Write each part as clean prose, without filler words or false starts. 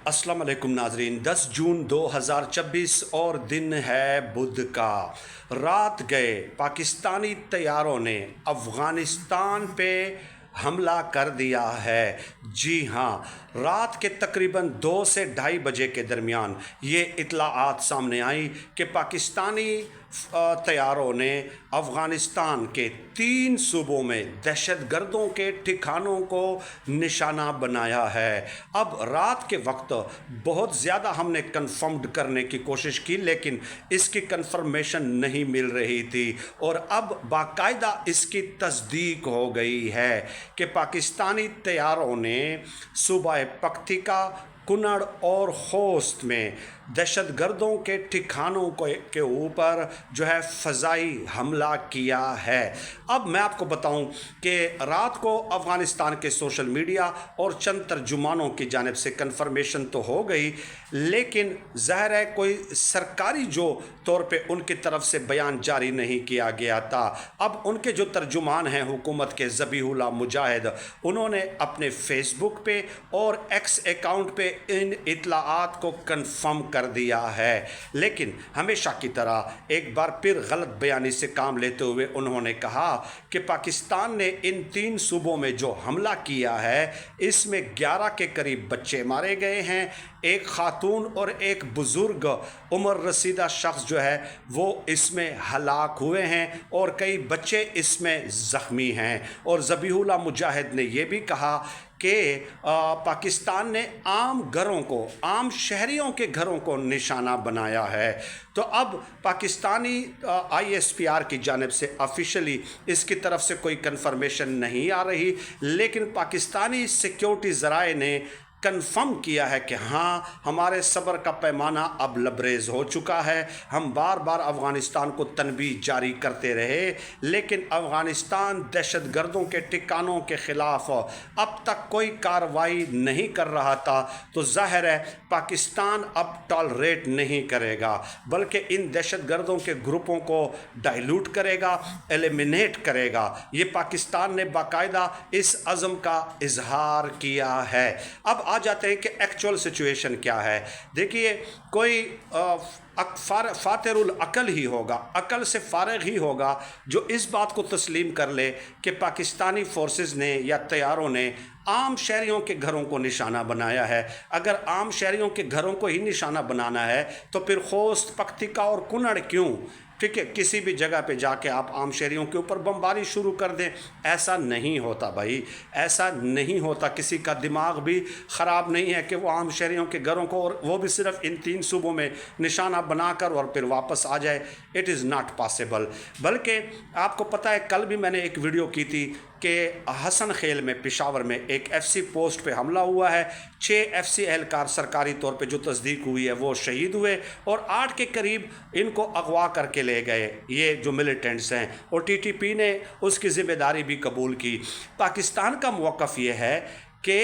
अस्सलाम वालेकुम नाजरीन। 10 जून 2026 और दिन है बुध का। रात गए पाकिस्तानी तैयारों ने अफ़गानिस्तान पे हमला कर दिया है। जी हाँ, रात के तकरीबन 2 से ढाई बजे के दरमियान ये इत्तलाआत सामने आई कि पाकिस्तानी तैयारों ने अफ़गानिस्तान के 3 सूबों में दहशतगर्दों के ठिकानों को निशाना बनाया है। अब रात के वक्त बहुत ज़्यादा हमने कंफर्म्ड करने की कोशिश की, लेकिन इसकी कंफर्मेशन नहीं मिल रही थी और अब बाकायदा इसकी तस्दीक हो गई है कि पाकिस्तानी तैयारों ने सूबा पख्तिका, कुनड़ और खोस्त में दहशतगर्दों के ठिकानों के ऊपर जो है फ़ज़ाई हमला किया है। अब मैं आपको बताऊं कि रात को अफ़गानिस्तान के सोशल मीडिया और चंद तर्जुमानों की जानिब से कंफर्मेशन तो हो गई, लेकिन ज़ाहिर है कोई सरकारी जो तौर पे उनकी तरफ से बयान जारी नहीं किया गया था। अब उनके जो तर्जुमान हैं हुकूमत के, ज़बीहुल्लाह मुजाहिद, उन्होंने अपने फ़ेसबुक पे और एक्स अकाउंट पे इन इत्तलाआत को कंफर्म कर दिया है, लेकिन हमेशा की तरह एक बार फिर गलत बयानी से काम लेते हुए उन्होंने कहा कि पाकिस्तान ने इन 3 सूबों में जो हमला किया है इसमें 11 के करीब बच्चे मारे गए हैं, एक खातून और एक बुज़ुर्ग उम्र रसीदा शख्स जो है वो इसमें हलाक हुए हैं और कई बच्चे इसमें ज़ख्मी हैं। और ज़बीहुल्लाह मुजाहिद ने यह भी कहा कि पाकिस्तान ने आम घरों को, आम शहरियों के घरों को निशाना बनाया है। तो अब पाकिस्तानी ISPR की जानिब से ऑफिशियली इसकी तरफ से कोई कंफर्मेशन नहीं आ रही, लेकिन पाकिस्तानी सिक्योरिटी ज़राए ने कन्फर्म किया है कि हाँ, हमारे सब्र का पैमाना अब लबरेज़ हो चुका है। हम बार बार अफ़गानिस्तान को तनबीह जारी करते रहे, लेकिन अफ़गानिस्तान दहशतगर्दों के ठिकानों के ख़िलाफ़ अब तक कोई कार्रवाई नहीं कर रहा था। तो ज़ाहिर है पाकिस्तान अब टॉलरेट नहीं करेगा, बल्कि इन दहशतगर्दों के ग्रुपों को डाइल्यूट करेगा, एलिमिनेट करेगा। ये पाकिस्तान ने बाकायदा इस अज़म का इजहार किया है। अब आ जाते हैं कि एक्चुअल सिचुएशन क्या है। देखिए, कोई फातिरुल अकल ही होगा, अकल से फारिग ही होगा जो इस बात को तस्लीम कर ले कि पाकिस्तानी फोर्सेस ने या तैयारों ने आम शहरियों के घरों को निशाना बनाया है। अगर आम शहरियों के घरों को ही निशाना बनाना है तो फिर खोस्त, पख्तिका और कुनड़ क्यों? ठीक है, किसी भी जगह पे जाके आप आम शहरियों के ऊपर बमबारी शुरू कर दें, ऐसा नहीं होता भाई, ऐसा नहीं होता। किसी का दिमाग भी ख़राब नहीं है कि वो आम शहरियों के घरों को, और वो भी सिर्फ इन 3 सूबों में निशाना बनाकर और फिर वापस आ जाए। It is not possible. बल्कि आपको पता है, कल भी मैंने एक वीडियो की थी कि हसन खेल में, पेशावर में एक FC पोस्ट पे हमला हुआ है। 6 FC एहलकार सरकारी तौर पे जो तस्दीक हुई है वो शहीद हुए और 8 के करीब इनको अगवा करके ले गए ये जो मिलिटेंट्स हैं, और TTP ने उसकी ज़िम्मेदारी भी कबूल की। पाकिस्तान का मौक़िफ़ ये है कि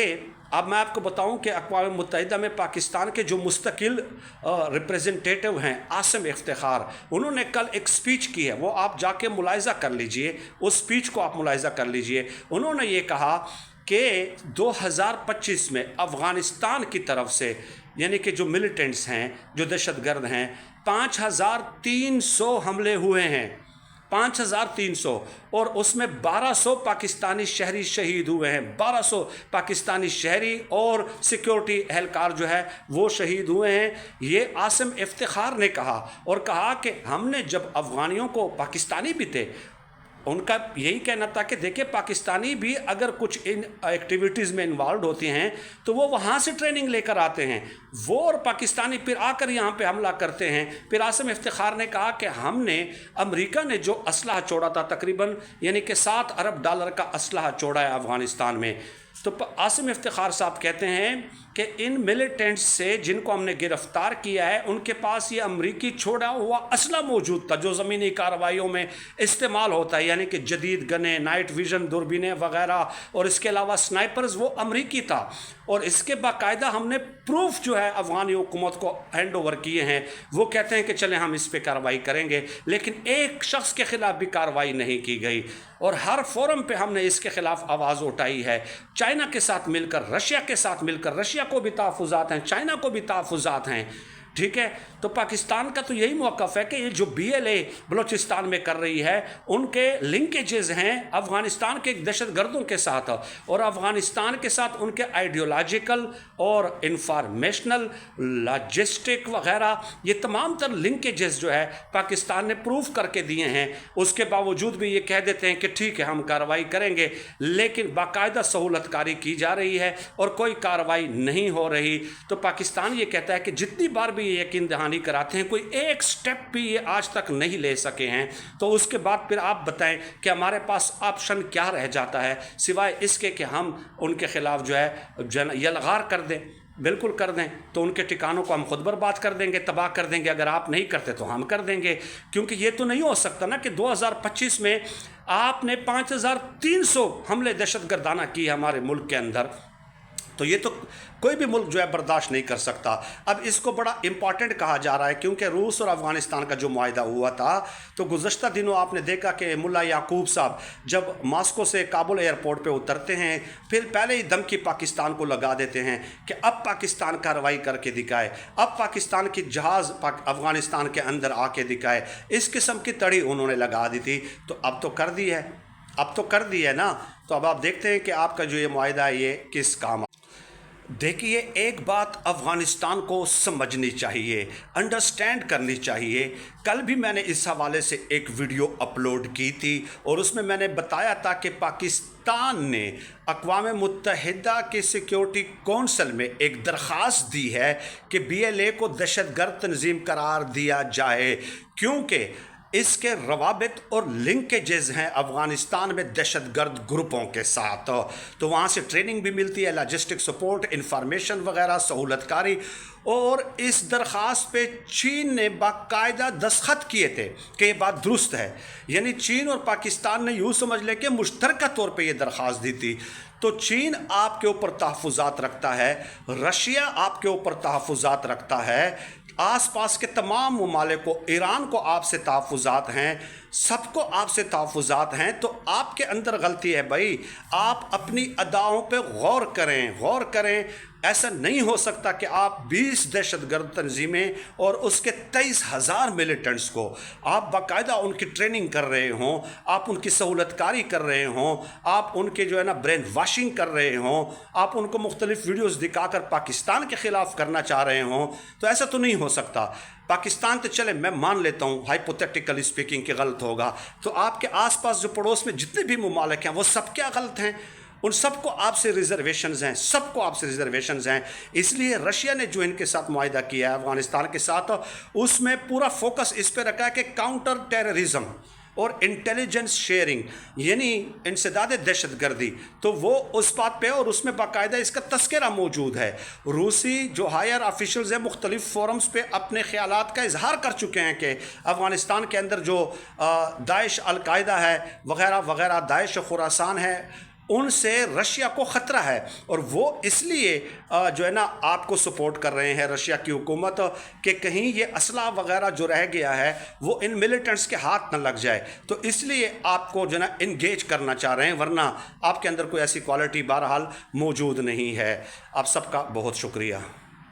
अब मैं आपको बताऊं कि अक़वाम मुत्तहिदा में पाकिस्तान के जो मुस्तकिल रिप्रेजेंटेटिव हैं, आसिम इफ्तिखार, उन्होंने कल एक स्पीच की है, वो आप जाके मुलाहिज़ा कर लीजिए, उस स्पीच को आप मुलाहिज़ा कर लीजिए। उन्होंने ये कहा कि 2025 में अफ़गानिस्तान की तरफ से, यानी कि जो मिलिटेंट्स हैं, जो दहशतगर्द हैं, 5300 हमले हुए हैं, 5300, और उसमें 1200 पाकिस्तानी शहरी शहीद हुए हैं। 1200 पाकिस्तानी शहरी और सिक्योरिटी एहलकार जो है वो शहीद हुए हैं। ये आसिम इफ्तिखार ने कहा, और कहा कि हमने जब अफ़गानियों को, पाकिस्तानी भी थे, उनका यही कहना था कि देखिए, पाकिस्तानी भी अगर कुछ इन एक्टिविटीज़ में इन्वॉल्व होती हैं तो वो वहाँ से ट्रेनिंग लेकर आते हैं, वो और पाकिस्तानी फिर आकर यहाँ पे हमला करते हैं। फिर आसिम इफ्तिखार ने कहा कि हमने, अमेरिका ने जो असलहा छोड़ा था, तकरीबन यानी कि $7 अरब का असलहा छोड़ा है अफ़गानिस्तान में। तो आसिम इफ्तिखार साहब कहते हैं कि इन मिलिटेंट्स से जिनको हमने गिरफ़्तार किया है, उनके पास ये अमरीकी छोड़ा हुआ असला मौजूद था जो ज़मीनी कार्रवाइयों में इस्तेमाल होता है, यानी कि जदीद गने, नाइट विज़न दूरबीनें वगैरह, और इसके अलावा स्नाइपर्स, वो अमरीकी था। और इसके बाकायदा हमने प्रूफ जो है अफ़गानी हुकूमत को हैंड ओवर किए हैं। वो कहते हैं कि चलें हम इस पर कार्रवाई करेंगे, लेकिन एक शख्स के ख़िलाफ़ भी कार्रवाई नहीं की गई, और हर फोरम पे हमने इसके ख़िलाफ़ आवाज़ उठाई है। चाइना के साथ मिलकर, रशिया के साथ मिलकर, रशिया को भी तहफ़्फ़ुज़ात हैं, चाइना को भी तहफ़्फ़ुज़ात हैं, ठीक है। तो पाकिस्तान का तो यही मौक़िफ़ है कि ये जो BLA बलूचिस्तान में कर रही है, उनके लिंकेजेस हैं अफ़गानिस्तान के दहशतगर्दों के साथ, और अफ़गानिस्तान के साथ उनके आइडियोलॉजिकल और इंफॉर्मेशनल, लॉजिस्टिक वगैरह ये तमाम तर लिंकेजेस जो है पाकिस्तान ने प्रूफ करके दिए हैं। उसके बावजूद भी ये कह देते हैं कि ठीक है हम कार्रवाई करेंगे, लेकिन बाकायदा सहूलतकारी की जा रही है और कोई कार्रवाई नहीं हो रही। तो पाकिस्तान ये कहता है कि जितनी बार भी ये यकीन दहानी कराते हैं, कोई एक स्टेप भी ये आज तक नहीं ले सके हैं। तो उसके बाद फिर आप बताएं कि हमारे पास ऑप्शन क्या रह जाता है सिवाय इसके कि हम उनके ख़िलाफ़ जो है यलगार कर दें। बिल्कुल कर दें, तो उनके ठिकानों को हम खुद बर्बाद कर देंगे, तबाह कर देंगे। अगर आप नहीं करते तो हम कर देंगे, क्योंकि ये तो नहीं हो सकता ना कि 2025 में आपने 5300 हमले दहशतगर्दाना किए हमारे मुल्क के अंदर। तो ये तो कोई भी मुल्क जो है बर्दाश्त नहीं कर सकता। अब इसको बड़ा इम्पॉर्टेंट कहा जा रहा है, क्योंकि रूस और अफ़गानिस्तान का जो मुआहिदा हुआ था, तो गुज़श्ता दिनों आपने देखा कि मुल्ला याकूब साहब जब मॉस्को से काबुल एयरपोर्ट पे उतरते हैं, फिर पहले ही धमकी पाकिस्तान को लगा देते हैं कि अब पाकिस्तान कार्रवाई करके दिखाए, अब पाकिस्तान की जहाज़ अफ़गानिस्तान के अंदर आके दिखाए। इस किस्म की तड़ी उन्होंने लगा दी थी, तो अब तो कर दी है, अब तो कर दी है ना। तो अब आप देखते हैं कि आपका जो ये मुआहिदा है ये किस काम। देखिए, एक बात अफ़गानिस्तान को समझनी चाहिए, अंडरस्टैंड करनी चाहिए। कल भी मैंने इस हवाले से एक वीडियो अपलोड की थी और उसमें मैंने बताया था कि पाकिस्तान ने अक़वाम मुत्तहिदा के सिक्योरिटी कौंसल में एक दरख्वास्त दी है कि BLA को दहशतगर्द तंजीम करार दिया जाए, क्योंकि इसके रवाबित और लिंकेजेस हैं अफ़गानिस्तान में दहशतगर्द ग्रुपों के साथ। तो वहाँ से ट्रेनिंग भी मिलती है, लॉजिस्टिक सपोर्ट, इंफॉर्मेशन वगैरह, सहूलतकारी। और इस दरख्वास्त पे चीन ने बाकायदा दस्तखत किए थे कि ये बात दुरुस्त है। यानी चीन और पाकिस्तान ने यूँ समझ लें कि मुश्तरका तौर पे ये दरख्वास्त दी थी। तो चीन आपके ऊपर तहफ़्फ़ुज़ात रखता है, रशिया आपके ऊपर तहफ़्फ़ुज़ात रखता है, आसपास के तमाम ममालिक को, ईरान को आपसे तहफ़्फ़ुज़ात हैं, सबको आपसे तहफ़्फ़ुज़ात हैं। तो आपके अंदर गलती है भाई, आप अपनी अदाओं पे गौर करें, गौर करें। ऐसा नहीं हो सकता कि आप 20 दहशतगर्द तंजीमें और उसके 23,000 मिलिटेंट्स को आप बाकायदा उनकी ट्रेनिंग कर रहे हों, आप उनकी सहूलतकारी कर रहे हों, आप उनके जो है ना ब्रेन वाशिंग कर रहे हों, आप उनको मुख्तलिफ वीडियोस दिखाकर पाकिस्तान के ख़िलाफ़ करना चाह रहे हों। तो ऐसा तो नहीं हो सकता। पाकिस्तान तो चले मैं मान लेता हूँ हाइपोथेटिकली स्पीकिंग कि गलत होगा, तो आपके आसपास जो पड़ोस में जितने भी ममालिक हैं वो सब क्या गलत हैं? उन सबको आपसे रिजर्वेशंस हैं, सबको आपसे रिजर्वेशंस हैं। इसलिए रशिया ने जो इनके साथ मुआहिदा किया है अफ़गानिस्तान के साथ, उसमें पूरा फोकस इस पर रखा है कि काउंटर टेररिज्म और इंटेलिजेंस शेयरिंग, यानी इंसदाद दहशतगर्दी, तो वो उस बात पे, और उसमें बाकायदा इसका तस्करा मौजूद है। रूसी जो हायर ऑफिशल्स हैं मुख्तलिफ फोरम्स पे अपने ख्यालात का इजहार कर चुके हैं कि अफ़गानिस्तान के अंदर जो दाइश, अलकायदा है वगैरह वगैरह, दाइश खुरासान है, उनसे रशिया को ख़तरा है। और वो इसलिए जो है ना आपको सपोर्ट कर रहे हैं रशिया की हुकूमत, कि कहीं ये असला वगैरह जो रह गया है वो इन मिलिटेंट्स के हाथ न लग जाए। तो इसलिए आपको जो है ना इंगेज करना चाह रहे हैं, वरना आपके अंदर कोई ऐसी क्वालिटी बहरहाल मौजूद नहीं है। आप सबका बहुत शुक्रिया।